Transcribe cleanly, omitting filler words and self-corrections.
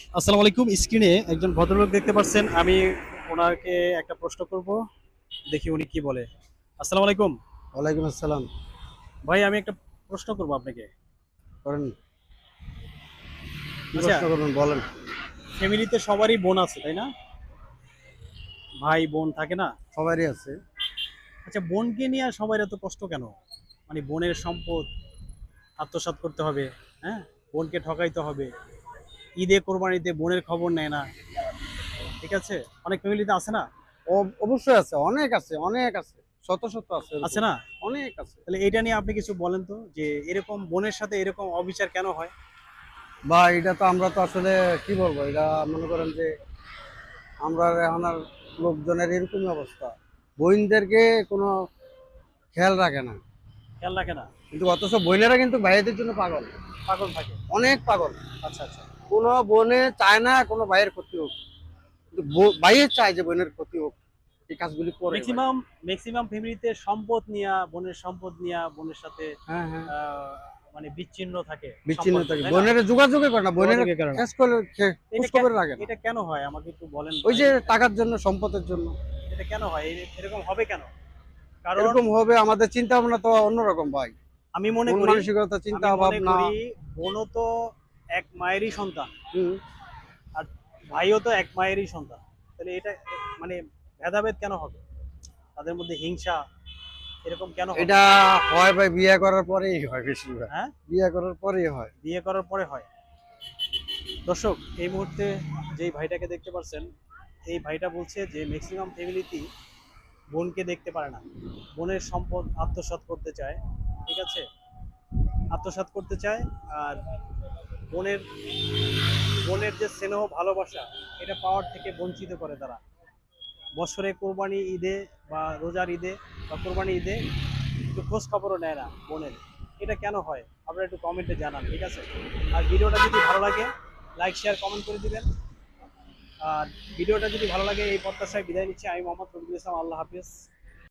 আসসালামু আলাইকুম। স্ক্রিনে একজন ভদ্রলোক দেখতে পাচ্ছেন। আমি ওনাকে একটা প্রশ্ন করব, দেখি উনি কি বলে। আসসালামু আলাইকুম। ওয়ালাইকুম আসসালাম। ভাই, আমি একটা প্রশ্ন করব আপনাকে। করেন, কি আচ্ছা, প্রশ্ন করবেন বলেন। ফ্যামিলিতে সবারই বোন আছে, তাই না? ভাই বোন থাকে না? সবারই আছে। আচ্ছা, বোনকে নিয়ে সবার এত কষ্ট কেন? মানে বোনের সম্পদ আত্মসাৎ করতে হবে, হ্যাঁ? বোনকে ঠকাইতে হবে, ঈদে কোরবানিতে বোনের খবর নেয় না, ঠিক আছে? অনেক ফ্যামিলিতে আছে না? অবশ্যই আছে, অনেক আছে, অনেক আছে, শত শত আছে আছে এরকম। না? অনেক আছে। তাহলে এটা নিয়ে আপনি কিছু বলেন তো, যে এরকম বোনের সাথে এরকম অবিচার কেন হয়? বা এটা তো আমরা তো আসলে কি বলবো, এটা মনে করেন যে আমরা এখন আর লোকজনের এরকমই অবস্থা, বোনদেরকে কোনো খেয়াল রাখে না। খেয়াল রাখে না? কিন্তু অথচ বোনেরা কিন্তু ভাইদের জন্য পাগল, পাগল থাকে? অনেক পাগল। আচ্ছা, আচ্ছা। কোনো বোনে চায় না কোনো ভাইয়ের ক্ষতি হোক, কিন্তু ভাইয়ের চায় যে বোনের ক্ষতি হোক, এই কাজগুলি করে ভাই। ম্যাক্সিমাম ম্যাক্সিমাম ফ্যামিলিতে সম্পদ নিয়া, বোনের সম্পদ নিয়া বোনের সাথে হ্যাঁ, হ্যাঁ। আহ, মানে বিচ্ছিন্ন থাকে বিচ্ছিন্ন সম্পর্ক, থাকে, তাই না? বোনের যোগাযোগই করে না, বোনের যোগাযোগের কারণে। শেষ করে খোঁজ এটা খবর রাখে না। এটা কেন হয় আমাকে একটু বলেন ওই ভাই। যে টাকার জন্য, সম্পদের জন্য। এটা কেন হয়? এরকম হবে কেন? কারণ এরকম হবে, আমাদের চিন্তা ভাবনা তো অন্যরকম ভাই। আমি মনে মন করি মানসিকতা, চিন্তা আমি মনে ভাবনা। করি বোনও তো এক মায়েরই সন্তান, হুম। আর ভাইও তো এক মায়েরই সন্তান। তাহলে এটা মানে ভেদাভেদ কেন হবে? তাদের মধ্যে হিংসা এরকম কেন হবে? এটা হয় ভাই, বিয়ে করার পরেই হয় বেশিরভাগ। হ্যাঁ, বিয়ে করার পরেই হয়। বিয়ে করার পরে হয়। দর্শক, এই মুহূর্তে যেই ভাইটাকে দেখতে পাচ্ছেন, এই ভাইটা বলছে যে ম্যাক্সিমাম ফ্যামিলিতেই বোনকে দেখতে পারে না, বোনের সম্পদ আত্মসাৎ করতে চায়, ঠিক আছে? আত্মসাৎ করতে চায়। আর বোনের বোনের যে স্নেহ ভালোবাসা, এটা পাওয়ার থেকে বঞ্চিত করে তারা। বছরে কোরবানি ঈদে বা রোজার ঈদে বা কোরবানি ঈদে একটু খোঁজ খবরও নেয় না বোনের। এটা কেন হয় আপনারা একটু কমেন্টে জানান, ঠিক আছে? আর ভিডিওটা যদি ভালো লাগে, লাইক শেয়ার কমেন্ট করে দিবেন। আর ভিডিওটা যদি ভালো লাগে, এই প্রত্যাশায় বিদায় নিচ্ছি। আমি মোহাম্মদ রফিকুল ইসলাম। আল্লাহ হাফিজ।